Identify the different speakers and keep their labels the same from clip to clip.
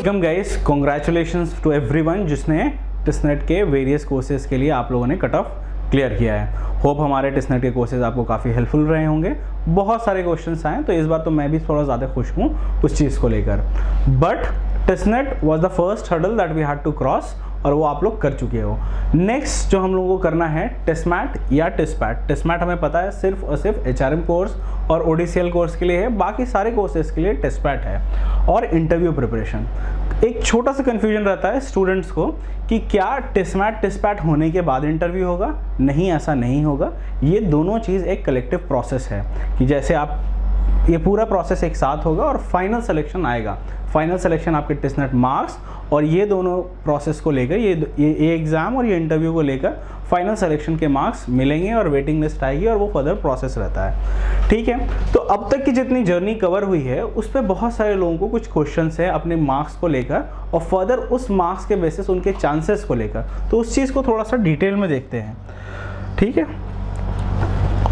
Speaker 1: Welcome guys, congratulations to everyone जिसने TISSNET के various courses के लिए आप लोगों ने कट ऑफ क्लियर किया है। होप हमारे टिसनेट के कोर्सेज आपको काफ़ी हेल्पफुल रहे होंगे। बहुत सारे क्वेश्चंस आए तो इस बार तो मैं भी थोड़ा ज़्यादा खुश हूँ उस चीज़ को लेकर। But TISSNET was the first hurdle that we had to cross और वो आप लोग कर चुके हो। नेक्स्ट जो हम लोगों को करना है टिसमैट या टिसपैट। टिसमैट हमें पता है सिर्फ और सिर्फ HRM कोर्स और ODCL कोर्स के लिए है, बाकी सारे कोर्सेज के लिए टिसपैट है। और इंटरव्यू प्रिपरेशन, एक छोटा सा कन्फ्यूजन रहता है स्टूडेंट्स को कि क्या टिसमैट टिसपैट होने के बाद इंटरव्यू होगा। नहीं, ऐसा नहीं होगा। ये दोनों चीज़ एक कलेक्टिव प्रोसेस है कि जैसे आप ये पूरा प्रोसेस एक साथ होगा और फाइनल सिलेक्शन आएगा। फाइनल सिलेक्शन आपके टिसनेट मार्क्स और ये दोनों प्रोसेस को लेकर ये एग्ज़ाम और ये इंटरव्यू को लेकर फाइनल सिलेक्शन के मार्क्स मिलेंगे और वेटिंग लिस्ट आएगी और वो फर्दर प्रोसेस रहता है। ठीक है, तो अब तक की जितनी जर्नी कवर हुई है उस पर बहुत सारे लोगों को कुछ क्वेश्चंस है अपने मार्क्स को लेकर और फर्दर उस मार्क्स के बेसिस उनके चांसेस को लेकर, तो उस चीज़ को थोड़ा सा डिटेल में देखते हैं। ठीक है,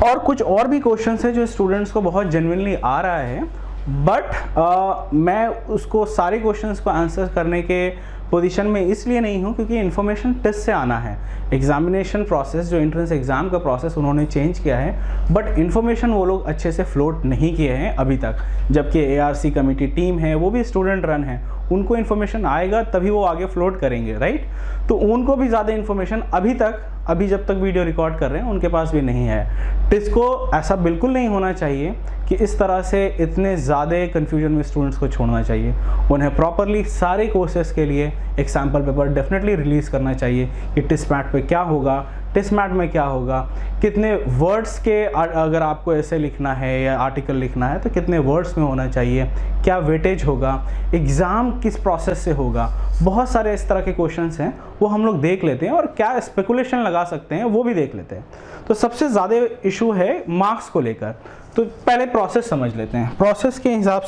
Speaker 1: और कुछ और भी क्वेश्चंस है जो स्टूडेंट्स को बहुत जेन्युइनली आ रहा है, बट मैं उसको सारे क्वेश्चंस को आंसर करने के पोजीशन में इसलिए नहीं हूँ क्योंकि इन्फॉर्मेशन टेस्ट से आना है। एग्जामिनेशन प्रोसेस जो एंट्रेंस एग्ज़ाम का प्रोसेस उन्होंने चेंज किया है, बट इन्फॉर्मेशन वो लोग अच्छे से फ्लोट नहीं किए हैं अभी तक। जबकि ARC कमेटी टीम है, वो भी स्टूडेंट रन है, उनको इन्फॉर्मेशन आएगा तभी वो आगे फ्लोट करेंगे, राइट। तो उनको भी ज़्यादा इन्फॉर्मेशन अभी जब तक वीडियो रिकॉर्ड कर रहे हैं उनके पास भी नहीं है। टिस को ऐसा बिल्कुल नहीं होना चाहिए कि इस तरह से इतने ज़्यादा कन्फ्यूजन में स्टूडेंट्स को छोड़ना चाहिए। उन्हें प्रॉपरली सारे कोर्सेज के लिए एक सैम्पल पेपर डेफिनेटली रिलीज़ करना चाहिए कि टिसमैट पे क्या होगा, टिसमैट में क्या होगा, कितने वर्ड्स के अगर आपको ऐसे लिखना है या आर्टिकल लिखना है तो कितने वर्ड्स में होना चाहिए, क्या वेटेज होगा, एग्ज़ाम किस प्रोसेस से होगा। बहुत सारे इस तरह के क्वेश्चंस हैं वो हम लोग देख लेते हैं और क्या स्पेकुलेशन लगा सकते हैं वो भी देख लेते हैं। तो सबसे ज़्यादा इशू है मार्क्स को लेकर। तो पहले प्रोसेस समझ लेते हैं। प्रोसेस के हिसाब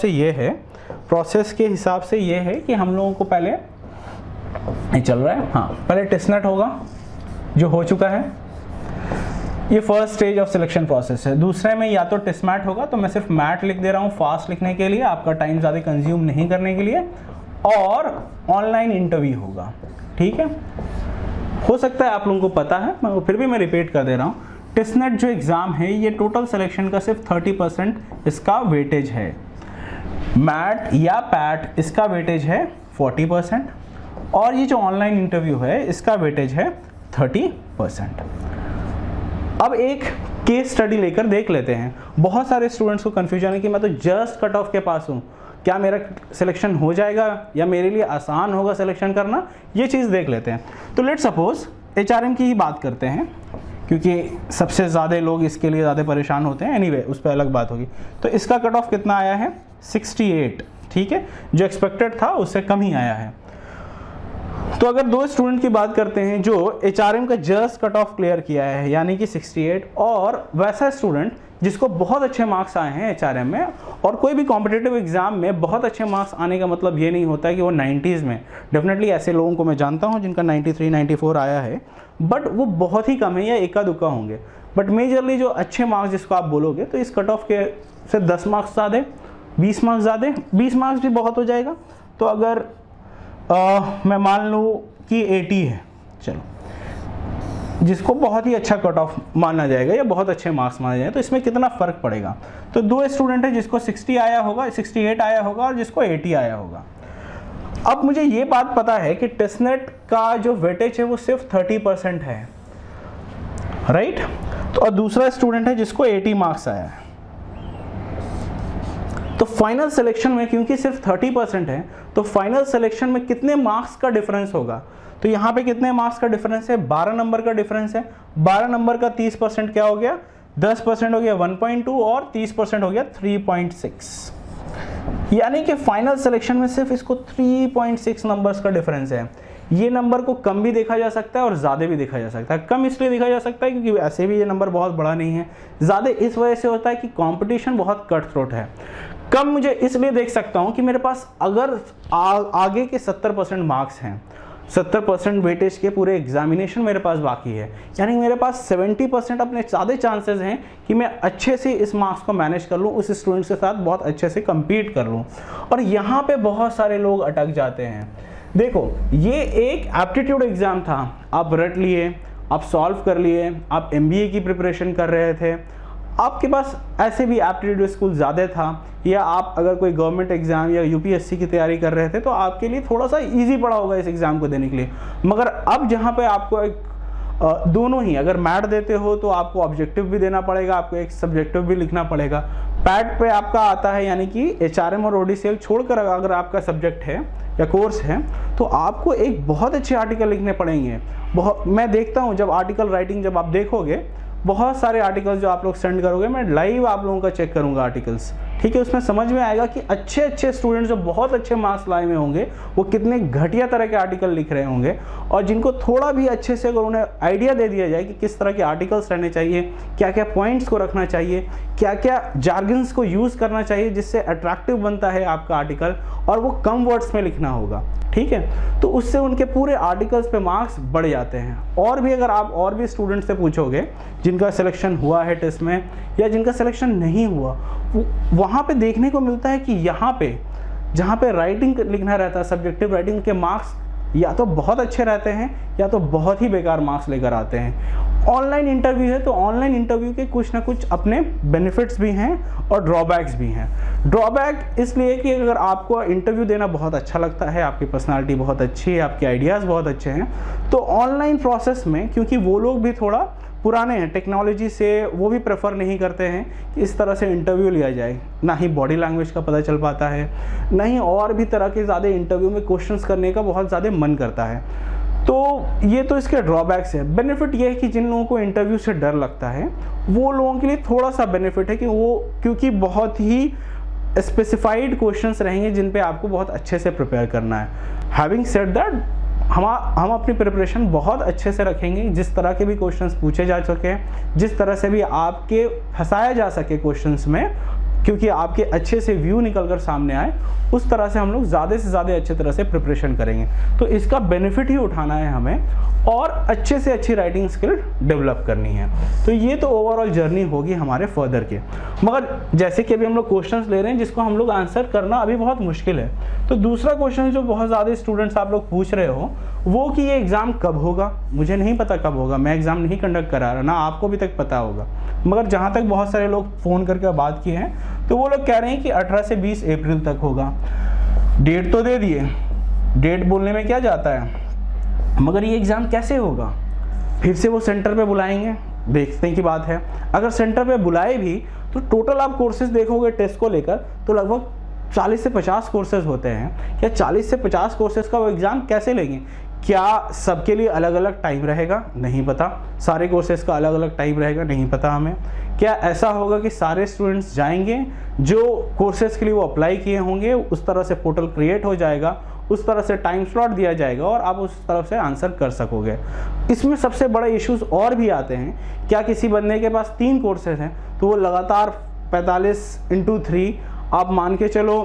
Speaker 1: से ये है कि हम लोगों को पहले ये चल रहा है, हाँ, पहले टिसनेट होगा जो हो चुका है, ये first stage of selection process है। दूसरे में या तो टिसमैट होगा, तो मैं सिर्फ मैट लिख दे रहा हूँ फास्ट लिखने के लिए, आपका टाइम ज़्यादा कंज्यूम नहीं करने के लिए, और ऑनलाइन इंटरव्यू होगा। ठीक है, हो सकता है आप लोगों को पता है, फिर भी मैं रिपीट कर दे रहा हूँ। टिसनेट जो एग्ज़ाम है ये टोटल सिलेक्शन का सिर्फ 30% इसका वेटेज है। मैट या पैट इसका वेटेज है 40% और ये जो ऑनलाइन इंटरव्यू है इसका वेटेज है 30%। अब एक केस स्टडी लेकर देख लेते हैं। बहुत सारे स्टूडेंट्स को कंफ्यूजन है कि मैं तो जस्ट कट ऑफ के पास हूँ, क्या मेरा सिलेक्शन हो जाएगा या मेरे लिए आसान होगा सिलेक्शन करना, ये चीज़ देख लेते हैं। तो लेट सपोज HRM की ही बात करते हैं क्योंकि सबसे ज़्यादा लोग इसके लिए ज़्यादा परेशान होते हैं। एनीवे, उस पर अलग बात होगी। तो इसका कट ऑफ कितना आया है? 68। ठीक है, जो एक्सपेक्टेड था उससे कम ही आया है। तो अगर दो स्टूडेंट की बात करते हैं जो HRM का जस्ट कट ऑफ क्लियर किया है यानी कि 68, और वैसा स्टूडेंट जिसको बहुत अच्छे मार्क्स आए हैं HRM में, और कोई भी कॉम्पिटिटिव एग्जाम में बहुत अच्छे मार्क्स आने का मतलब ये नहीं होता है कि वो 90s में, डेफिनेटली ऐसे लोगों को मैं जानता हूँ जिनका 93, 94 आया है, बट वो बहुत ही कम है या इक्का दुक्का होंगे। बट मेजरली जो अच्छे मार्क्स जिसको आप बोलोगे तो इस कट ऑफ के से 10 मार्क्स ज़्यादा, 20 मार्क्स ज़्यादा, 20 मार्क्स भी बहुत हो जाएगा। तो अगर मैं मान लूँ कि 80 है, चलो, जिसको बहुत ही अच्छा कट ऑफ माना जाएगा या बहुत अच्छे मार्क्स माना जाएगा, तो इसमें कितना फ़र्क पड़ेगा। तो दो स्टूडेंट है जिसको 60 आया होगा, 68 आया होगा और जिसको 80 आया होगा। अब मुझे ये बात पता है कि टिसनेट का जो वेटेज है वो सिर्फ 30% है, राइट। तो और दूसरा स्टूडेंट है जिसको 80 मार्क्स आया है। तो फाइनल सिलेक्शन में क्योंकि सिर्फ 30% है, तो फाइनल सिलेक्शन में कितने मार्क्स का डिफरेंस होगा। तो यहाँ पे कितने मार्क्स का डिफरेंस है? 12 नंबर का डिफरेंस है। 12 नंबर का 30% क्या हो गया? 10% हो गया 1.2 और 30% हो गया 3.6। यानी कि फाइनल सिलेक्शन में सिर्फ इसको 3.6 नंबर्स का डिफरेंस है। ये नंबर को कम भी देखा जा सकता है और ज़्यादा भी देखा जा सकता है। कम इसलिए देखा जा सकता है क्योंकि ऐसे भी ये नंबर बहुत बड़ा नहीं है। ज़्यादा इस वजह से होता है कि कंपटीशन बहुत कट थ्रोट है। कम मुझे इसलिए देख सकता हूँ कि मेरे पास अगर आगे के 70% मार्क्स हैं, 70% वेटेज के पूरे एग्जामिनेशन मेरे पास बाकी है, यानी मेरे पास 70% अपने ज़्यादा चांसेस हैं कि मैं अच्छे से इस मार्क्स को मैनेज कर लूँ, उस स्टूडेंट्स के साथ बहुत अच्छे से कम्पीट कर लूँ। और यहाँ पे बहुत सारे लोग अटक जाते हैं। देखो, ये एक एप्टीट्यूड एग्ज़ाम था, आप रट लिए, आप सॉल्व कर लिए, आप MBA की प्रिपरेशन कर रहे थे, आपके पास ऐसे भी एप्टीट्यूड स्कूल ज़्यादा था, या आप अगर कोई गवर्नमेंट एग्ज़ाम या UPSC की तैयारी कर रहे थे तो आपके लिए थोड़ा सा इजी पड़ा होगा इस एग्ज़ाम को देने के लिए। मगर अब जहाँ पे आपको एक दोनों ही, अगर मैट देते हो तो आपको ऑब्जेक्टिव भी देना पड़ेगा, आपको एक सब्जेक्टिव भी लिखना पड़ेगा। पैट पे आपका आता है, यानी कि HRM और ODCL छोड़कर अगर आपका सब्जेक्ट है या कोर्स है तो आपको एक बहुत अच्छे आर्टिकल लिखने पड़ेंगे। मैं देखता हूँ जब आर्टिकल राइटिंग जब आप देखोगे, बहुत सारे आर्टिकल्स जो आप लोग सेंड करोगे, मैं लाइव आप लोगों का चेक करूंगा आर्टिकल्स, ठीक है। उसमें समझ में आएगा कि अच्छे अच्छे स्टूडेंट्स जो बहुत अच्छे मार्क्स लाए हुए होंगे वो कितने घटिया तरह के आर्टिकल लिख रहे होंगे, और जिनको थोड़ा भी अच्छे से अगर उन्हें आइडिया दे दिया जाए कि किस तरह के आर्टिकल्स रहने चाहिए, क्या क्या पॉइंट्स को रखना चाहिए, क्या क्या जार्गन्स को यूज़ करना चाहिए जिससे अट्रैक्टिव बनता है आपका आर्टिकल, और वो कम वर्ड्स में लिखना होगा, ठीक है। तो उससे उनके पूरे आर्टिकल्स पे मार्क्स बढ़ जाते हैं। और भी अगर आप और भी स्टूडेंट से पूछोगे जिनका सिलेक्शन हुआ है टेस्ट में या जिनका सिलेक्शन नहीं हुआ, वहाँ पे देखने को मिलता है कि यहाँ पे जहाँ पे राइटिंग लिखना रहता है, सब्जेक्टिव राइटिंग के मार्क्स या तो बहुत अच्छे रहते हैं या तो बहुत ही बेकार मार्क्स लेकर आते हैं। ऑनलाइन इंटरव्यू है तो ऑनलाइन इंटरव्यू के कुछ ना कुछ अपने बेनिफिट्स भी हैं और ड्रॉबैक्स भी हैं। ड्रॉबैक इसलिए कि अगर आपको इंटरव्यू देना बहुत अच्छा लगता है, आपकी पर्सनालिटी बहुत अच्छी है, आपके आइडियाज़ बहुत अच्छे हैं, तो ऑनलाइन प्रोसेस में, क्योंकि वो लोग भी थोड़ा पुराने हैं टेक्नोलॉजी से, वो भी प्रेफर नहीं करते हैं कि इस तरह से इंटरव्यू लिया जाए। ना ही बॉडी लैंग्वेज का पता चल पाता है, ना ही और भी तरह के ज़्यादा इंटरव्यू में क्वेश्चंस करने का बहुत ज़्यादा मन करता है। तो ये तो इसके ड्रॉबैक्स है। बेनिफिट ये है कि जिन लोगों को इंटरव्यू से डर लगता है वो लोगों के लिए थोड़ा सा बेनिफिट है कि वो, क्योंकि बहुत ही स्पेसिफाइड क्वेश्चंस रहेंगे जिन पे आपको बहुत अच्छे से प्रिपेयर करना है। हैविंग सेड दैट, हम अपनी प्रिपरेशन बहुत अच्छे से रखेंगे, जिस तरह के भी क्वेश्चंस पूछे जा सके, जिस तरह से भी आपके फंसाया जा सके क्वेश्चंस में, क्योंकि आपके अच्छे से व्यू निकल कर सामने आए, उस तरह से हम लोग ज़्यादा से ज़्यादा अच्छे तरह से प्रिपरेशन करेंगे। तो इसका बेनिफिट ही उठाना है हमें, और अच्छे से अच्छी राइटिंग स्किल डेवलप करनी है। तो ये तो ओवरऑल जर्नी होगी हमारे फर्दर के। मगर जैसे कि अभी हम लोग क्वेश्चंस ले रहे हैं जिसको हम लोग आंसर करना अभी बहुत मुश्किल है, तो दूसरा क्वेश्चन जो बहुत ज़्यादा स्टूडेंट्स आप लोग पूछ रहे हो वो कि ये एग्ज़ाम कब होगा। मुझे नहीं पता कब होगा, मैं एग्ज़ाम नहीं कंडक्ट करा रहा, ना आपको अभी तक पता होगा। मगर जहाँ तक बहुत सारे लोग फ़ोन करके बात की हैं तो वो लोग कह रहे हैं कि 18 से 20 अप्रैल तक होगा। डेट तो दे दिए, डेट बोलने में क्या जाता है, मगर ये एग्ज़ाम कैसे होगा? फिर से वो सेंटर पे बुलाएंगे, देखने की बात है। अगर सेंटर पे बुलाए भी तो टोटल आप कोर्सेज देखोगे टेस्ट को लेकर तो लगभग 40 से 50 कोर्सेज होते हैं। क्या 40 से 50 कोर्सेज का वो एग्ज़ाम कैसे लेंगे? क्या सबके लिए अलग अलग टाइम रहेगा? नहीं पता। सारे कोर्सेज का अलग अलग टाइम रहेगा? नहीं पता हमें। क्या ऐसा होगा कि सारे स्टूडेंट्स जाएंगे जो कोर्सेज के लिए वो अप्लाई किए होंगे, उस तरह से पोर्टल क्रिएट हो जाएगा, उस तरह से टाइम स्लॉट दिया जाएगा और आप उस तरफ से आंसर कर सकोगे? इसमें सबसे बड़े इश्यूज और भी आते हैं। क्या किसी बंदे के पास 3 कोर्सेज हैं तो वो लगातार 45x3 आप मान के चलो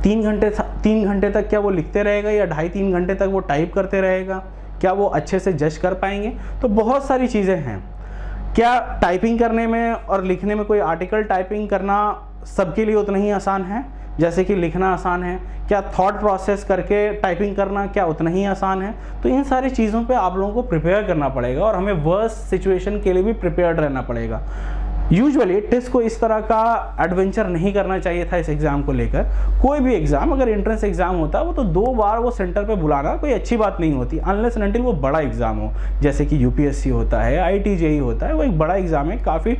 Speaker 1: 3 घंटे तक क्या वो लिखते रहेगा, या 2.5-3 घंटे तक वो टाइप करते रहेगा? क्या वो अच्छे से जज कर पाएंगे? तो बहुत सारी चीज़ें हैं। क्या टाइपिंग करने में और लिखने में, कोई आर्टिकल टाइपिंग करना सबके लिए उतना ही आसान है जैसे कि लिखना आसान है? क्या थॉट प्रोसेस करके टाइपिंग करना क्या उतना ही आसान है? तो इन सारी चीज़ों पे आप लोगों को प्रिपेयर करना पड़ेगा और हमें वर्स्ट सिचुएशन के लिए भी प्रिपेयर्ड रहना पड़ेगा। यूजुअली टेस्ट को इस तरह का एडवेंचर नहीं करना चाहिए था इस एग्ज़ाम को लेकर। कोई भी एग्ज़ाम, अगर एंट्रेंस एग्ज़ाम होता है वो तो 2 बार वो सेंटर पे बुलाना कोई अच्छी बात नहीं होती, अनलेस एंड अनटिल वो बड़ा एग्ज़ाम हो, जैसे कि UPSC होता है, IIT JEE होता है। वो एक बड़ा एग्ज़ाम है, काफ़ी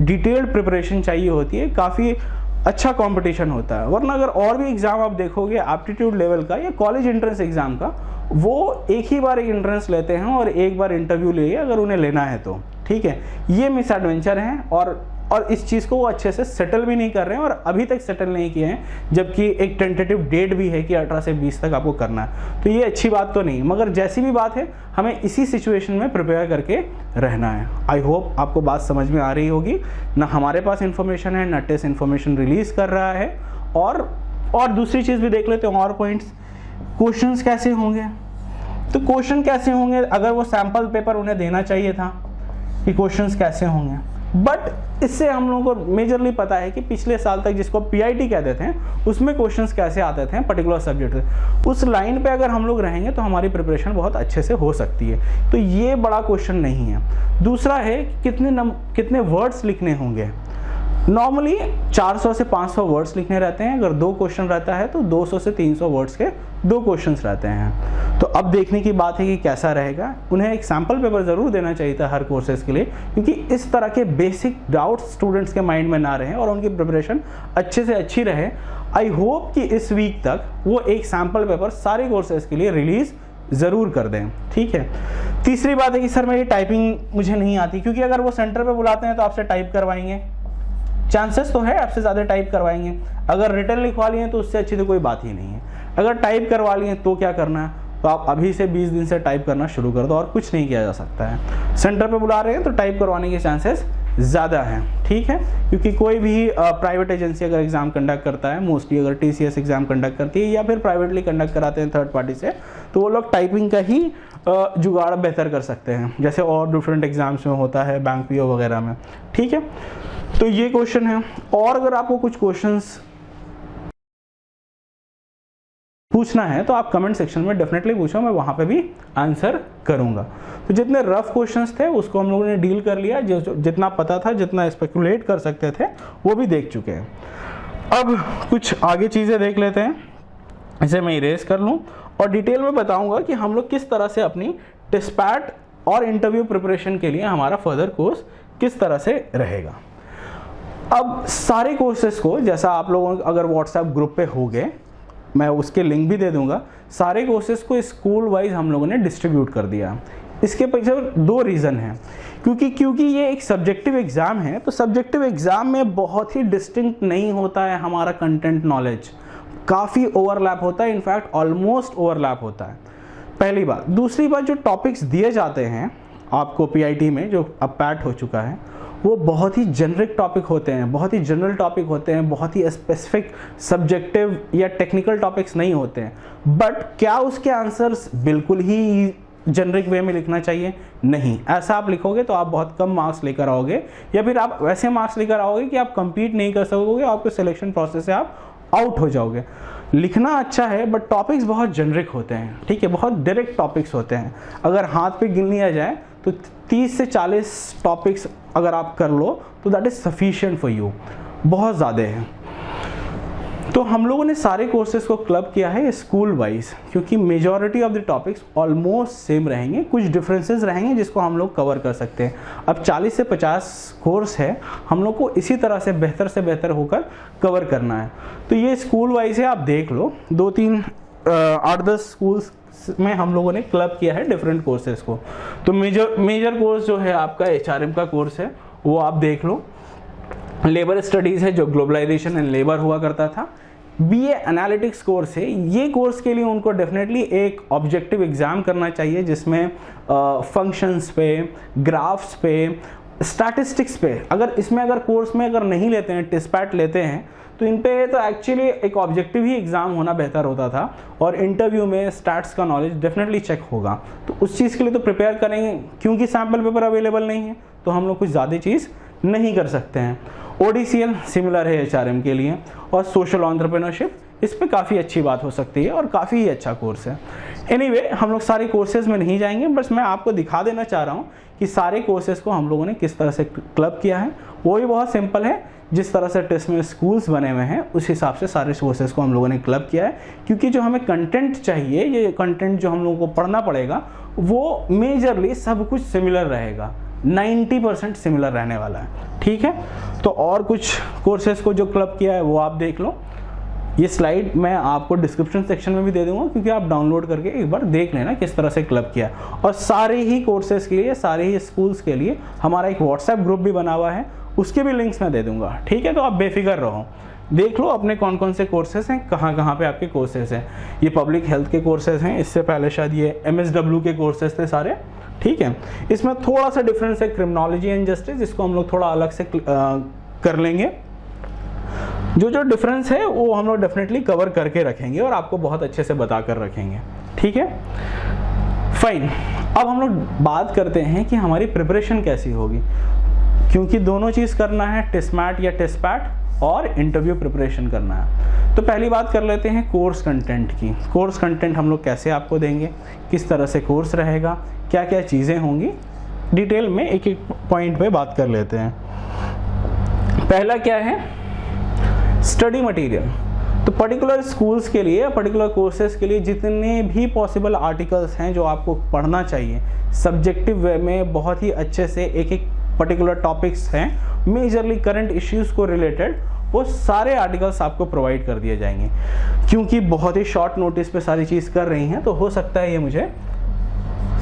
Speaker 1: डिटेल्ड प्रिपरेशन चाहिए होती है, काफ़ी अच्छा कंपटीशन होता है। वरना अगर और भी एग्ज़ाम आप देखोगे एप्टीट्यूड लेवल का या कॉलेज एंट्रेंस एग्ज़ाम का, वो एक ही बार एक एंट्रेंस लेते हैं और एक बार इंटरव्यू ले अगर उन्हें लेना है तो, ठीक है। ये मिस एडवेंचर हैं और इस चीज़ को वो अच्छे से सेटल भी नहीं कर रहे हैं और अभी तक सेटल नहीं किए हैं, जबकि एक टेंटेटिव डेट भी है कि 18 से 20 तक आपको करना है। तो ये अच्छी बात तो नहीं, मगर जैसी भी बात है हमें इसी सिचुएशन में प्रिपेयर करके रहना है। आई होप आपको बात समझ में आ रही होगी। ना हमारे पास इन्फॉर्मेशन है, ना टेस्ट इन्फॉर्मेशन रिलीज़ कर रहा है। और दूसरी चीज़ भी देख लेते हैं और पॉइंट्स क्वेश्चंस कैसे होंगे, तो क्वेश्चन कैसे होंगे, अगर वो सैंपल पेपर उन्हें देना चाहिए था कि क्वेश्चंस कैसे होंगे, बट इससे हम लोगों को मेजरली पता है कि पिछले साल तक जिसको पीआईटी कहते थे उसमें क्वेश्चंस कैसे आते थे पर्टिकुलर सब्जेक्ट से, उस लाइन पे अगर हम लोग रहेंगे तो हमारी प्रिपरेशन बहुत अच्छे से हो सकती है। तो ये बड़ा क्वेश्चन नहीं है। दूसरा है कितने वर्ड्स लिखने होंगे। नॉर्मली 400 से 500 वर्ड्स लिखने रहते हैं, अगर 2 क्वेश्चन रहता है तो 200 से 300 वर्ड्स के 2 क्वेश्चंस रहते हैं। तो अब देखने की बात है कि कैसा रहेगा। उन्हें एक सैम्पल पेपर ज़रूर देना चाहिए था हर कोर्सेज के लिए, क्योंकि इस तरह के बेसिक डाउट्स स्टूडेंट्स के माइंड में ना रहें और उनकी प्रिपरेशन अच्छे से अच्छी रहे। आई होप कि इस वीक तक वो एक सैम्पल पेपर सारे कोर्सेज के लिए रिलीज़ ज़रूर कर दें, ठीक है। तीसरी बात है कि सर मेरी टाइपिंग मुझे नहीं आती, क्योंकि अगर वो सेंटर पर बुलाते हैं तो आपसे टाइप करवाएंगे, चांसेस तो है आपसे ज़्यादा टाइप करवाएंगे। अगर रिटर्न लिखवा लिए तो उससे अच्छी तो कोई बात ही नहीं है। अगर टाइप करवा लिए तो क्या करना है, तो आप अभी से 20 दिन से टाइप करना शुरू कर दो और कुछ नहीं किया जा सकता है। सेंटर पे बुला रहे हैं तो टाइप करवाने के चांसेस ज़्यादा हैं, ठीक है, क्योंकि कोई भी प्राइवेट एजेंसी अगर एग्ज़ाम कंडक्ट करता है, मोस्टली अगर TCS एग्ज़ाम कंडक्ट करती है या फिर प्राइवेटली कंडक्ट कराते हैं थर्ड पार्टी से, तो वो लोग टाइपिंग का ही जुगाड़ बेहतर कर सकते हैं, जैसे और डिफरेंट एग्जाम्स में होता है, बैंक PO वगैरह में, ठीक है। तो ये क्वेश्चन है। और अगर आपको कुछ क्वेश्चंस पूछना है तो आप कमेंट सेक्शन में डेफिनेटली पूछो, मैं वहां पे भी आंसर करूंगा। तो जितने रफ क्वेश्चंस थे उसको हम लोगों ने डील कर लिया, जितना पता था, जितना स्पेकुलेट कर सकते थे वो भी देख चुके हैं। अब कुछ आगे चीज़ें देख लेते हैं। इसे मैं इरेज कर लूँ और डिटेल में बताऊंगा कि हम लोग किस तरह से अपनी टेस्पैट और इंटरव्यू प्रिपरेशन के लिए हमारा फर्दर कोर्स किस तरह से रहेगा। अब सारे कोर्सेज को, जैसा आप लोगों अगर व्हाट्सएप ग्रुप पे हो गए, मैं उसके लिंक भी दे दूंगा, सारे कोर्सेज को स्कूल वाइज हम लोगों ने डिस्ट्रीब्यूट कर दिया। इसके पीछे 2 रीज़न हैं, क्योंकि ये एक सब्जेक्टिव एग्ज़ाम है, तो सब्जेक्टिव एग्ज़ाम में बहुत ही डिस्टिंक्ट नहीं होता है हमारा कंटेंट नॉलेज, काफ़ी ओवरलैप होता है, इनफैक्ट ऑलमोस्ट ओवरलैप होता है, पहली बात। दूसरी बात, जो टॉपिक्स दिए जाते हैं आपको PIT में, जो अब पैट हो चुका है, वो बहुत ही जेनरिक टॉपिक होते हैं, बहुत ही जनरल टॉपिक होते हैं, बहुत ही स्पेसिफिक सब्जेक्टिव या टेक्निकल टॉपिक्स नहीं होते हैं। बट क्या उसके आंसर्स बिल्कुल ही जेनरिक वे में लिखना चाहिए? नहीं। ऐसा आप लिखोगे तो आप बहुत कम मार्क्स लेकर आओगे, या फिर आप वैसे मार्क्स लेकर आओगे कि आप compete नहीं कर सकोगे, आपके सिलेक्शन प्रोसेस से आप आउट हो जाओगे। लिखना अच्छा है बट टॉपिक्स बहुत जेनरिक होते हैं, ठीक है, बहुत डायरेक्ट टॉपिक्स होते हैं। अगर हाथ पे गिन लिया जाए तो 30 से 40 टॉपिक्स अगर आप कर लो तो that is sufficient for you, बहुत ज़्यादा है। तो हम लोगों ने सारे कोर्सेज को क्लब किया है स्कूल वाइज, क्योंकि majority of the topics almost same रहेंगे, कुछ डिफरेंसेस रहेंगे जिसको हम लोग कवर कर सकते हैं। अब 40 से 50 कोर्स है, हम लोग को इसी तरह से बेहतर होकर कवर करना है। तो ये स्कूल वाइज है, आप देख लो, 2-3 8-10 स्कूल्स में हम लोगों ने क्लब किया है डिफरेंट कोर्सेज को। तो मेजर कोर्स जो है आपका HRM का कोर्स है, वो आप देख लो। लेबर स्टडीज़ है जो ग्लोबलाइजेशन एंड लेबर हुआ करता था। BA एनालिटिक्स कोर्स है, ये कोर्स के लिए उनको डेफिनेटली एक ऑब्जेक्टिव एग्ज़ाम करना चाहिए जिसमें फंक्शंस पे, ग्राफ्स पे, स्टैटिस्टिक्स पे, अगर कोर्स में अगर नहीं लेते हैं, टेस्पैट लेते हैं, तो इन पे तो एक्चुअली एक ऑब्जेक्टिव ही एग्ज़ाम होना बेहतर होता था, और इंटरव्यू में स्टैट्स का नॉलेज डेफिनेटली चेक होगा। तो उस चीज़ के लिए तो प्रिपेयर करेंगे, क्योंकि सैम्पल पेपर अवेलेबल नहीं है तो हम लोग कुछ ज़्यादा चीज़ नहीं कर सकते हैं। ODCL सिमिलर है HRM के लिए, और सोशल एंटरप्रेन्योरशिप इस पे काफ़ी अच्छी बात हो सकती है और काफ़ी ही अच्छा कोर्स है। एनीवे, हम लोग सारे कोर्सेज में नहीं जाएंगे, बस मैं आपको दिखा देना चाह रहा हूँ कि सारे कोर्सेज को हम लोगों ने किस तरह से क्लब किया है। वो भी बहुत सिंपल है, जिस तरह से टेस्ट में स्कूल्स बने हुए हैं उस हिसाब से सारे कोर्सेज को हम लोगों ने क्लब किया है, क्योंकि जो हमें कंटेंट चाहिए, ये कंटेंट जो हम लोगों को पढ़ना पड़ेगा, वो मेजरली सब कुछ सिमिलर रहेगा, 90% सिमिलर रहने वाला है, ठीक है। तो और कुछ कोर्सेज को जो क्लब किया है वो आप देख लो। ये स्लाइड मैं आपको डिस्क्रिप्शन सेक्शन में भी दे दूंगा, क्योंकि आप डाउनलोड करके एक बार देख लेना किस तरह से क्लब किया। और सारे ही कोर्सेज के लिए, सारे ही स्कूल्स के लिए हमारा एक व्हाट्सएप ग्रुप भी बना हुआ है, उसके भी लिंक्स मैं दे दूंगा, ठीक है। तो आप बेफिक्र रहो, देख लो अपने कौन कौन से कोर्सेज हैं, कहाँ पे आपके कोर्सेज हैं। ये पब्लिक हेल्थ के कोर्सेज हैं, इससे पहले शायद ये MSW के कोर्सेज थे सारे, ठीक है। इसमें थोड़ा सा डिफरेंस है क्रिमिनोलॉजी एंड जस्टिस, जिसको हम लोग थोड़ा अलग से कर लेंगे। जो जो डिफरेंस है वो हम लोग डेफिनेटली कवर करके रखेंगे और आपको बहुत अच्छे से बता कर रखेंगे, ठीक है। फाइन, अब हम लोग बात करते हैं कि हमारी प्रिपरेशन कैसी होगी, क्योंकि दोनों चीज़ करना है, टेस्टमैट या टेस्टपैट और इंटरव्यू प्रिपरेशन करना है। तो पहली बात कर लेते हैं कोर्स कंटेंट की। कोर्स कंटेंट हम लोग कैसे आपको देंगे, किस तरह से कोर्स रहेगा, क्या क्या चीज़ें होंगी, डिटेल में एक एक पॉइंट पे बात कर लेते हैं। पहला क्या है, स्टडी मटेरियल। तो पर्टिकुलर स्कूल्स के लिए, पर्टिकुलर कोर्सेज के लिए जितने भी पॉसिबल आर्टिकल्स हैं जो आपको पढ़ना चाहिए सब्जेक्टिव वे में, बहुत ही अच्छे से एक एक पर्टिकुलर टॉपिक्स हैं मेजरली करंट इश्यूज़ को रिलेटेड, वो सारे आर्टिकल्स आपको प्रोवाइड कर दिए जाएंगे। क्योंकि बहुत ही शॉर्ट नोटिस पे सारी चीज़ कर रही हैं, तो हो सकता है ये मुझे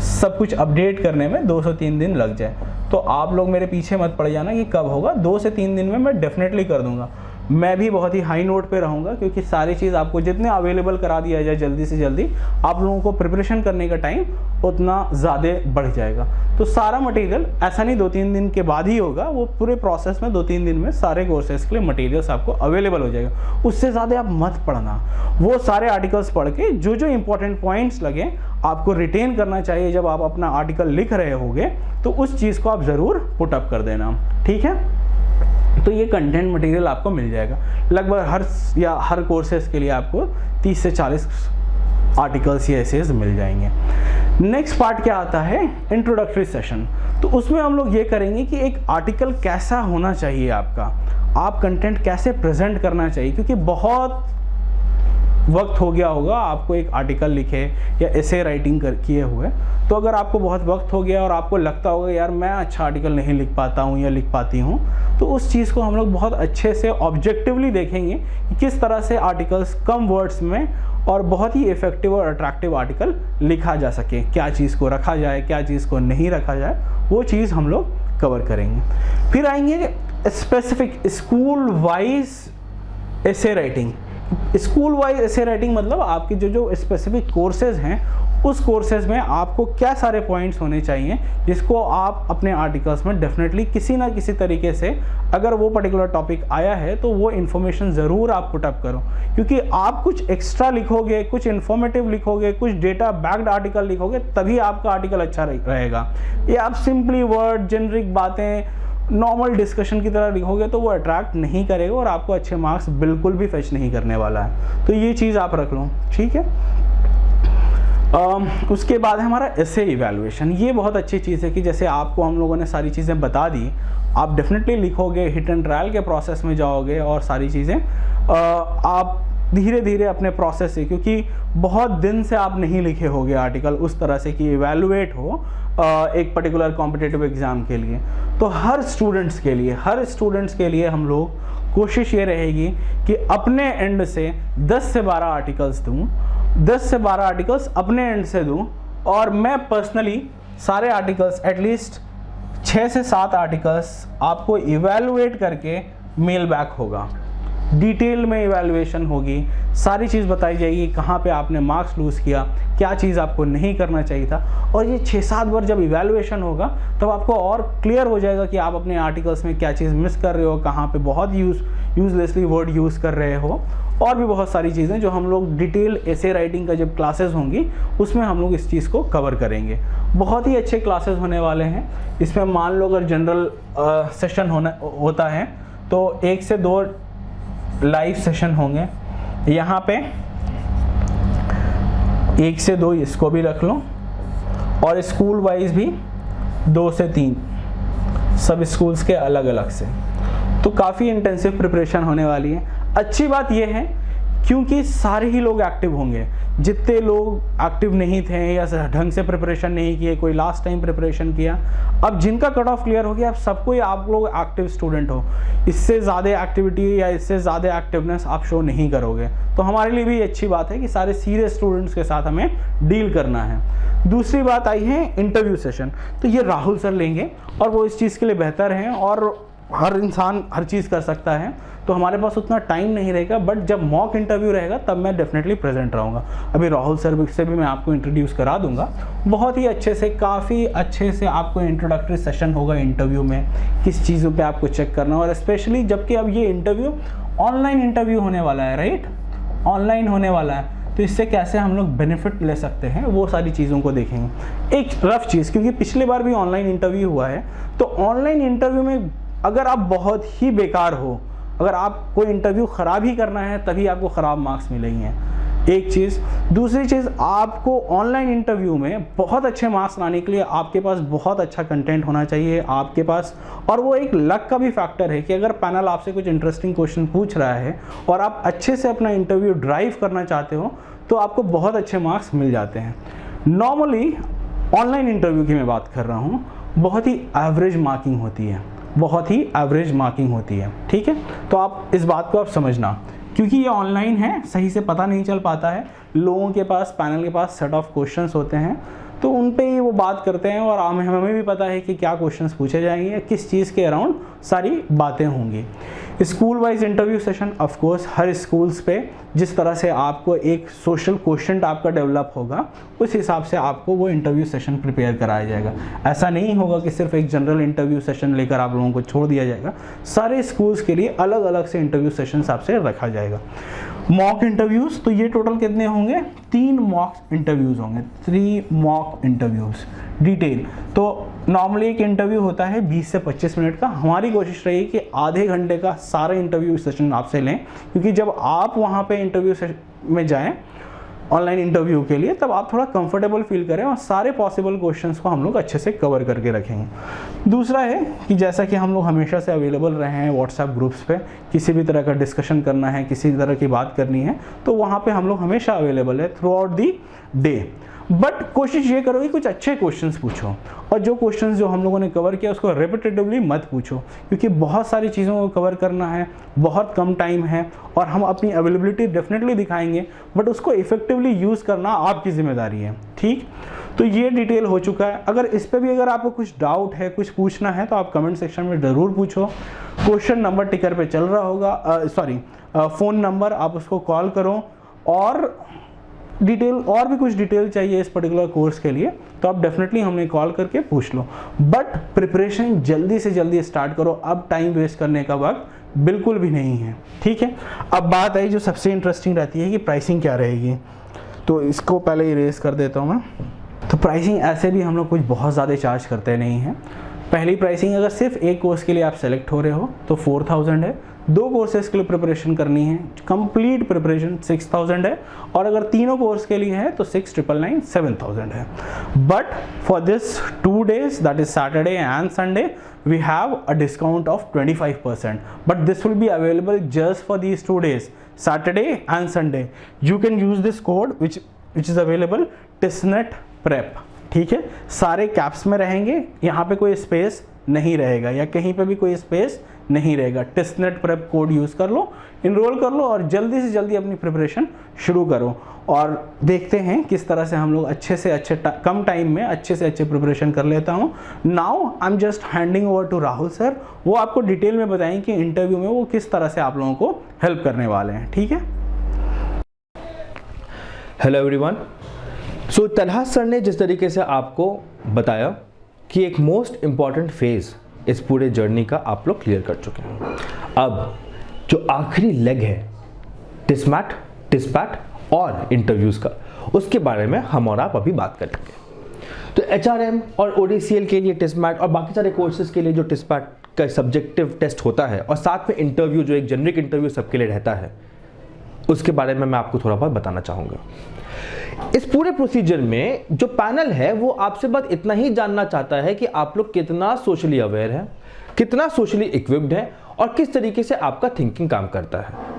Speaker 1: सब कुछ अपडेट करने में 2 से 3 दिन लग जाए। तो आप लोग मेरे पीछे मत पड़ जाना कि कब होगा, 2 से 3 दिन में मैं डेफिनेटली कर दूंगा। मैं भी बहुत ही हाई नोट पे रहूँगा, क्योंकि सारी चीज़ आपको जितने अवेलेबल करा दिया जाए जल्दी से जल्दी, आप लोगों को प्रिपरेशन करने का टाइम उतना ज़्यादा बढ़ जाएगा। तो सारा मटेरियल ऐसा नहीं 2-3 दिन के बाद ही होगा, वो पूरे प्रोसेस में 2-3 दिन में सारे कोर्सेज के लिए मटेरियल्स आपको अवेलेबल हो जाएगा। उससे ज़्यादा आप मत पढ़ना, वो सारे आर्टिकल्स पढ़ के जो जो इंपॉर्टेंट पॉइंट्स लगे आपको रिटेन करना चाहिए जब आप अपना आर्टिकल लिख रहे होगे, तो उस चीज़ को आप ज़रूर पुट अप कर देना, ठीक है। तो ये कंटेंट मटेरियल आपको मिल जाएगा लगभग हर कोर्सेज के लिए आपको 30 से 40 आर्टिकल्स या एसेज मिल जाएंगे। नेक्स्ट पार्ट क्या आता है, इंट्रोडक्टरी सेशन। तो उसमें हम लोग ये करेंगे कि एक आर्टिकल कैसा होना चाहिए आपका, आप कंटेंट कैसे प्रेजेंट करना चाहिए, क्योंकि बहुत वक्त हो गया होगा आपको एक आर्टिकल लिखे या एसे राइटिंग किए हुए। तो अगर आपको बहुत वक्त हो गया और आपको लगता होगा यार मैं अच्छा आर्टिकल नहीं लिख पाता हूँ या लिख पाती हूँ, तो उस चीज़ को हम लोग बहुत अच्छे से ऑब्जेक्टिवली देखेंगे कि किस तरह से आर्टिकल्स कम वर्ड्स में और बहुत ही इफेक्टिव और अट्रैक्टिव आर्टिकल लिखा जा सके, क्या चीज़ को रखा जाए, क्या चीज़ को नहीं रखा जाए, वो चीज़ हम लोग कवर करेंगे। फिर आएंगे specific school wise essay writing. School wise essay writing मतलब आपके जो स्पेसिफिक कोर्सेज हैं, उस कोर्सेज में आपको क्या सारे पॉइंट्स होने चाहिए जिसको आप अपने आर्टिकल्स में डेफिनेटली किसी ना किसी तरीके से, अगर वो पर्टिकुलर टॉपिक आया है तो वो इन्फॉर्मेशन ज़रूर आप पुट अप करो। क्योंकि आप कुछ एक्स्ट्रा लिखोगे, कुछ इन्फॉर्मेटिव लिखोगे, कुछ डेटा बैक्ड आर्टिकल लिखोगे, तभी आपका आर्टिकल अच्छा रहेगा। ये आप सिंपली वर्ड, जेनरिक बातें, नॉर्मल डिस्कशन की तरह लिखोगे तो वो अट्रैक्ट नहीं करेगा और आपको अच्छे मार्क्स बिल्कुल भी फेच नहीं करने वाला है। तो ये चीज़ आप रख लो, ठीक है। उसके बाद है हमारा एसे इवैल्यूएशन। ये बहुत अच्छी चीज़ है कि जैसे आपको हम लोगों ने सारी चीज़ें बता दी, आप डेफिनेटली लिखोगे, हिट एंड ट्रायल के प्रोसेस में जाओगे और सारी चीज़ें आप धीरे धीरे अपने प्रोसेस से, क्योंकि बहुत दिन से आप नहीं लिखे होगे आर्टिकल उस तरह से कि इवैल्यूएट हो एक पर्टिकुलर कॉम्पिटिटिव एग्ज़ाम के लिए। तो हर स्टूडेंट्स के लिए हम लोग कोशिश ये रहेगी कि अपने एंड से 10 से 12 आर्टिकल्स दूँ, 10 से 12 आर्टिकल्स अपने एंड से दूँ, और मैं पर्सनली सारे आर्टिकल्स एटलीस्ट 6 से 7 आर्टिकल्स आपको इवैल्यूएट करके मेल बैक होगा। डिटेल में इवैल्यूएशन होगी, सारी चीज़ बताई जाएगी, कहाँ पे आपने मार्क्स लूज़ किया, क्या चीज़ आपको नहीं करना चाहिए था। और ये 6-7 बार जब इवैल्यूएशन होगा तब आपको और क्लियर हो जाएगा कि आप अपने आर्टिकल्स में क्या चीज़ मिस कर रहे हो, कहाँ पे बहुत यूजलेसली वर्ड यूज़ कर रहे हो, और भी बहुत सारी चीज़ें जो हम लोग डिटेल एसे राइटिंग का जब क्लासेस होंगी उसमें हम लोग इस चीज़ को कवर करेंगे। बहुत ही अच्छे क्लासेस होने वाले हैं। इसमें मान लो अगर जनरल सेशन होता है तो 1 से 2 लाइव सेशन होंगे। यहाँ पे 1 से 2 इसको भी रख लो, और स्कूल वाइज भी 2 से 3 सब स्कूल्स के अलग अलग से। तो काफ़ी इंटेंसिव प्रिपरेशन होने वाली है। अच्छी बात यह है क्योंकि सारे ही लोग एक्टिव होंगे। जितने लोग एक्टिव नहीं थे या ढंग से प्रिपरेशन नहीं किए, कोई लास्ट टाइम प्रिपरेशन किया, अब जिनका कट ऑफ क्लियर हो गया, अब सबको ही आप लोग एक्टिव स्टूडेंट हो। इससे ज़्यादा एक्टिविटी या इससे ज़्यादा एक्टिवनेस आप शो नहीं करोगे। तो हमारे लिए भी अच्छी बात है कि सारे सीरियस स्टूडेंट्स के साथ हमें डील करना है। दूसरी बात आई है इंटरव्यू सेशन। तो ये राहुल सर लेंगे और वो इस चीज़ के लिए बेहतर हैं, और हर इंसान हर चीज़ कर सकता है, तो हमारे पास उतना टाइम नहीं रहेगा। बट जब मॉक इंटरव्यू रहेगा तब मैं डेफिनेटली प्रेजेंट रहूँगा। अभी राहुल सर से भी मैं आपको इंट्रोड्यूस करा दूंगा। बहुत ही अच्छे से, काफ़ी अच्छे से आपको इंट्रोडक्टरी सेशन होगा इंटरव्यू में, किस चीज़ों पे आपको चेक करना, और स्पेशली जबकि अब ये इंटरव्यू ऑनलाइन इंटरव्यू होने वाला है, राइट, ऑनलाइन होने वाला है, तो इससे कैसे हम लोग बेनिफिट ले सकते हैं वो सारी चीज़ों को देखेंगे। एक रफ चीज़, क्योंकि पिछली बार भी ऑनलाइन इंटरव्यू हुआ है, तो ऑनलाइन इंटरव्यू में अगर आप बहुत ही बेकार हो, अगर आप कोई इंटरव्यू ख़राब ही करना है तभी आपको ख़राब मार्क्स मिलेंगे, एक चीज़। दूसरी चीज़, आपको ऑनलाइन इंटरव्यू में बहुत अच्छे मार्क्स लाने के लिए आपके पास बहुत अच्छा कंटेंट होना चाहिए आपके पास, और वो एक लक का भी फैक्टर है कि अगर पैनल आपसे कुछ इंटरेस्टिंग क्वेश्चन पूछ रहा है और आप अच्छे से अपना इंटरव्यू ड्राइव करना चाहते हो तो आपको बहुत अच्छे मार्क्स मिल जाते हैं। नॉर्मली ऑनलाइन इंटरव्यू की मैं बात कर रहा हूँ, बहुत ही एवरेज मार्किंग होती है, बहुत ही एवरेज मार्किंग होती है, ठीक है। तो आप इस बात को आप समझना, क्योंकि ये ऑनलाइन है, सही से पता नहीं चल पाता है, लोगों के पास, पैनल के पास सेट ऑफ क्वेश्चंस होते हैं, तो उन पे ही वो बात करते हैं और हमें भी पता है कि क्या क्वेश्चंस पूछे जाएंगे, किस चीज़ के अराउंड सारी बातें होंगी। School wise interview session, of course her schools पे जिस तरह से आपको एक सोशल क्वेश्चन आपका डेवलप होगा उस हिसाब से आपको वो इंटरव्यू सेशन प्रिपेयर कराया जाएगा। ऐसा नहीं होगा कि सिर्फ एक जनरल इंटरव्यू सेशन लेकर आप लोगों को छोड़ दिया जाएगा, सारे स्कूल्स के लिए अलग अलग से इंटरव्यू सेशन आपसे रखा जाएगा। मॉक इंटरव्यूज़, तो ये टोटल कितने होंगे, 3 मॉक इंटरव्यूज़ होंगे, 3 मॉक इंटरव्यूज़ डिटेल। तो नॉर्मली एक इंटरव्यू होता है 20 से 25 मिनट का, हमारी कोशिश रही कि आधे घंटे का सारा इंटरव्यू सेशन आपसे लें, क्योंकि जब आप वहाँ पे इंटरव्यू में जाएं ऑनलाइन इंटरव्यू के लिए तब आप थोड़ा कंफर्टेबल फील करें और सारे पॉसिबल क्वेश्चंस को हम लोग अच्छे से कवर करके रखेंगे। दूसरा है कि जैसा कि हम लोग हमेशा से अवेलेबल रहे हैं व्हाट्सएप ग्रुप्स पे, किसी भी तरह का डिस्कशन करना है, किसी तरह की बात करनी है, तो वहाँ पे हम लोग हमेशा अवेलेबल है through out the day. But कोशिश ये करो कि कुछ अच्छे क्वेश्चंस पूछो, और जो क्वेश्चंस जो हम लोगों ने कवर किया उसको रिपीटेटिवली मत पूछो, क्योंकि बहुत सारी चीज़ों को कवर करना है, बहुत कम टाइम है और हम अपनी अवेलेबिलिटी डेफिनेटली दिखाएंगे, बट उसको इफेक्टिवली यूज़ करना आपकी जिम्मेदारी है, ठीक। तो ये डिटेल हो चुका है। अगर इस पर भी अगर आपको कुछ डाउट है, कुछ पूछना है, तो आप कमेंट सेक्शन में ज़रूर पूछो। क्वेश्चन नंबर टिकर पे चल रहा होगा, फ़ोन नंबर, आप उसको कॉल करो, और डिटेल और भी कुछ डिटेल चाहिए इस पर्टिकुलर कोर्स के लिए तो आप डेफिनेटली हमें कॉल करके पूछ लो। बट प्रिपरेशन जल्दी से जल्दी स्टार्ट करो, अब टाइम वेस्ट करने का वक्त बिल्कुल भी नहीं है, ठीक है। अब बात आई जो सबसे इंटरेस्टिंग रहती है कि प्राइसिंग क्या रहेगी, तो इसको पहले इरेज कर देता हूँ मैं। तो प्राइसिंग ऐसे भी हम लोग कुछ बहुत ज़्यादा चार्ज करते नहीं हैं। पहली प्राइसिंग, अगर सिर्फ एक कोर्स के लिए आप सेलेक्ट हो रहे हो तो 4000 है, 2 कोर्सेज के लिए प्रिपरेशन करनी है, कंप्लीट प्रिपरेशन 6000 है, और अगर तीनों कोर्स के लिए है तो 6,999 7000 है। But for this 2 days, that is Saturday and Sunday, we have a discount of 25%, but this will be available just for these 2 days, Saturday and Sunday. You can use this code which is available, TISNET PREP, ठीक है। सारे caps में रहेंगे, यहाँ पे कोई space नहीं रहेगा या कहीं पे भी कोई स्पेस नहीं रहेगा। टिस्नेट प्रेप कोड यूज़ कर लो, इनरोल कर लो और जल्दी से जल्दी अपनी प्रिपरेशन शुरू करो, और देखते हैं किस तरह से हम लोग अच्छे से अच्छे कम टाइम में अच्छे से अच्छे प्रिपरेशन कर लेता हूँ। Now I am just handing over to Rahul sir, वो आपको डिटेल में बताएं कि इंटरव्यू में वो किस तरह से आप लोगों को हेल्प करने वाले हैं, ठीक है।
Speaker 2: Hello everyone. So Talha sir ने जिस तरीके से आपको बताया कि एक मोस्ट इम्पॉर्टेंट फेज इस पूरे जर्नी का आप लोग क्लियर कर चुके हैं। अब जो आखिरी लेग है टिस्मैट, टिस्पैट और इंटरव्यूज़ का, उसके बारे में हम और आप अभी बात करेंगे। तो HRM और ODCL के लिए टिस्मैट और बाकी सारे कोर्सेज के लिए जो टिस्पैट का सब्जेक्टिव टेस्ट होता है और साथ में इंटरव्यू जो एक जेनरिक इंटरव्यू सबके लिए रहता है, उसके बारे में मैं आपको थोड़ा बहुत बताना चाहूँगा। इस पूरे प्रोसीजर में जो पैनल है वो आपसे बस इतना ही जानना चाहता है कि आप लोग कितना सोशली अवेयर हैं, कितना सोशली इक्विप्ड हैं और किस तरीके से आपका थिंकिंग काम करता है।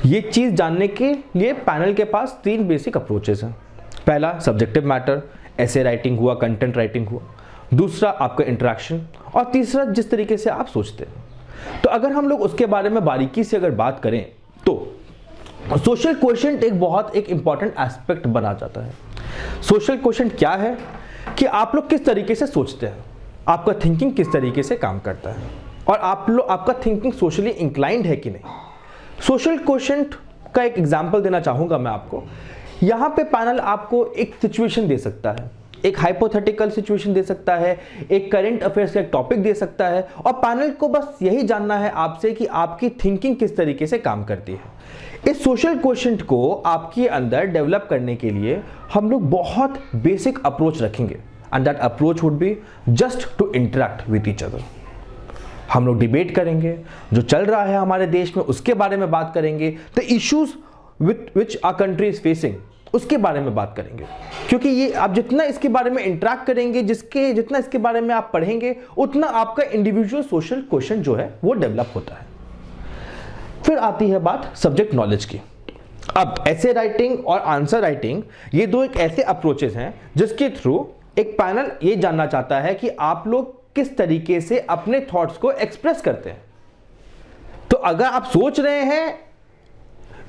Speaker 2: ये चीज़ जानने के लिए पैनल के पास 3 बेसिक अप्रोचेस हैं। पहला सब्जेक्टिव मैटर, ऐसे राइटिंग हुआ, कंटेंट राइटिंग हुआ। दूसरा आपका इंटरेक्शन, और तीसरा जिस तरीके से आप सोचते हैं। तो अगर हम लोग उसके बारे में बारीकी से अगर बात करें तो सोशल क्वोशेंट एक इंपॉर्टेंट एस्पेक्ट बना जाता है। सोशल क्वोशेंट क्या है कि आप लोग किस तरीके से सोचते हैं, आपका थिंकिंग किस तरीके से काम करता है और आपका थिंकिंग सोशली इंक्लाइंड है कि नहीं। सोशल क्वोशेंट का एक एग्जांपल देना चाहूंगा मैं आपको। यहां पे पैनल आपको एक सिचुएशन दे सकता है एक हाइपोथेटिकल सिचुएशन दे सकता है, एक करंट अफेयर्स का एक टॉपिक दे सकता है, और पैनल को बस यही जानना है आपसे कि आपकी थिंकिंग किस तरीके से काम करती है। इस सोशल क्वोशंट को आपके अंदर डेवलप करने के लिए हम लोग बहुत बेसिक अप्रोच रखेंगे, and that approach would be just to interact with each other. हम लोग डिबेट करेंगे, जो चल रहा है हमारे देश में उसके बारे में बात करेंगे, the issues which our country is facing उसके बारे में बात करेंगे, क्योंकि ये आप जितना इसके बारे में इंटरेक्ट करेंगे, जितना इसके बारे में आप पढ़ेंगे, उतना आपका इंडिविजुअल सोशल क्वेश्चन जो है वो डेवलप होता है। फिर आती है बात सब्जेक्ट नॉलेज की। अब ऐसे राइटिंग और आंसर राइटिंग ये दो एक ऐसे अप्रोचेस हैं जिसके थ्रू एक पैनल ये जानना चाहता है कि आप लोग किस तरीके से अपने थॉट्स को एक्सप्रेस करते हैं। तो अगर आप सोच रहे हैं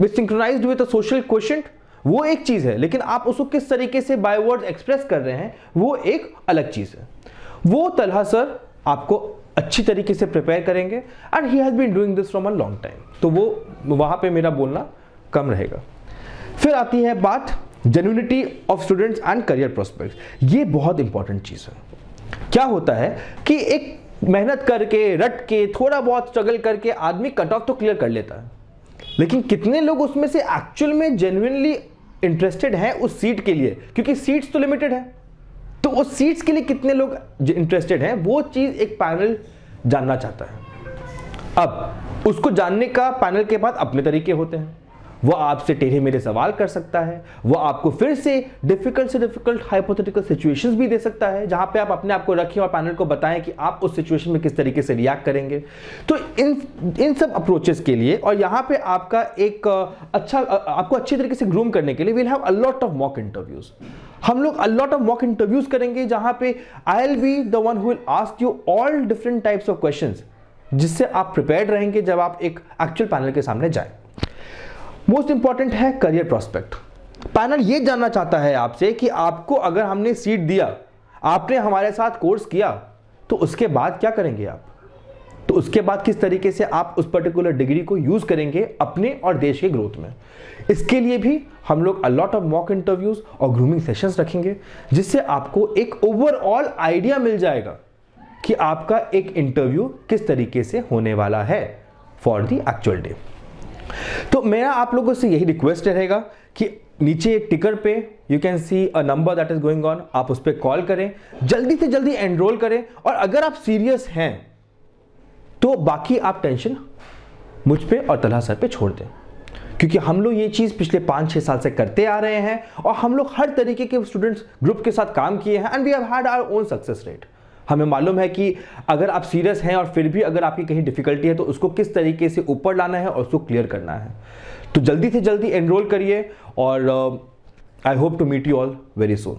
Speaker 2: with synchronized with a social quotient, वो एक चीज है, लेकिन आप उसको किस तरीके से बाय वर्ड्स एक्सप्रेस कर रहे हैं वो एक अलग चीज है। वो तलहा सर आपको अच्छी तरीके से प्रिपेयर करेंगे, and he has been doing this from a long time, तो वो वहां पे मेरा बोलना कम रहेगा। फिर आती है बात genuinity of students and career prospects. ये बहुत इंपॉर्टेंट चीज है। क्या होता है कि एक मेहनत करके, रट के, थोड़ा बहुत स्ट्रगल करके आदमी कट ऑफ तो क्लियर कर लेता है, लेकिन कितने लोग उसमें से एक्चुअल में जेन्युइनली इंटरेस्टेड हैं उस सीट के लिए, क्योंकि सीट्स तो लिमिटेड है, तो उस सीट्स के लिए कितने लोग इंटरेस्टेड हैं, वो चीज एक पैनल जानना चाहता है। अब उसको जानने का पैनल के पास अपने तरीके होते हैं। वो आपसे टेढ़े मेढ़े सवाल कर सकता है, वो आपको फिर से डिफिकल्ट हाइपोथेटिकल सिचुएशंस भी दे सकता है, जहां पे आप अपने आप को रखें और पैनल को बताएं कि आप उस सिचुएशन में किस तरीके से रिएक्ट करेंगे। तो इन सब अप्रोचेस के लिए, और यहां पे आपका एक आपको अच्छी तरीके से ग्रूम करने के लिए we'll have a lot of mock interviews. हम लोग a lot of mock interviews करेंगे, जहां पे I will be the one who will ask you all different types of questions, जिससे आप प्रिपेयर्ड रहेंगे जब आप एक एक्चुअल पैनल के सामने जाएं। मोस्ट इंपॉर्टेंट है करियर प्रोस्पेक्ट। पैनल ये जानना चाहता है आपसे कि आपको अगर हमने सीट दिया, आपने हमारे साथ कोर्स किया, तो उसके बाद क्या करेंगे आप, तो उसके बाद किस तरीके से आप उस पर्टिकुलर डिग्री को यूज करेंगे अपने और देश के ग्रोथ में। इसके लिए भी हम लोग a lot of mock interviews और ग्रूमिंग सेशंस रखेंगे, जिससे आपको एक ओवरऑल आइडिया मिल जाएगा कि आपका एक इंटरव्यू किस तरीके से होने वाला है फॉर द एक्चुअल डे। तो मेरा आप लोगों से यही रिक्वेस्ट रहेगा कि नीचे एक टिकर पे you can see a number that is going on, आप उस पर कॉल करें, जल्दी से जल्दी एनरोल करें, और अगर आप सीरियस हैं तो बाकी आप टेंशन मुझ पे और तलहा सर पे छोड़ दें, क्योंकि हम लोग ये चीज पिछले 5-6 साल से करते आ रहे हैं, और हम लोग हर तरीके के स्टूडेंट्स ग्रुप के साथ काम किए हैं, and we have had our own success rate. हमें मालूम है कि अगर आप सीरियस हैं और फिर भी अगर आपकी कहीं डिफिकल्टी है, तो उसको किस तरीके से ऊपर लाना है और उसको क्लियर करना है। तो जल्दी से जल्दी एनरोल करिए, और I hope to meet you all very soon.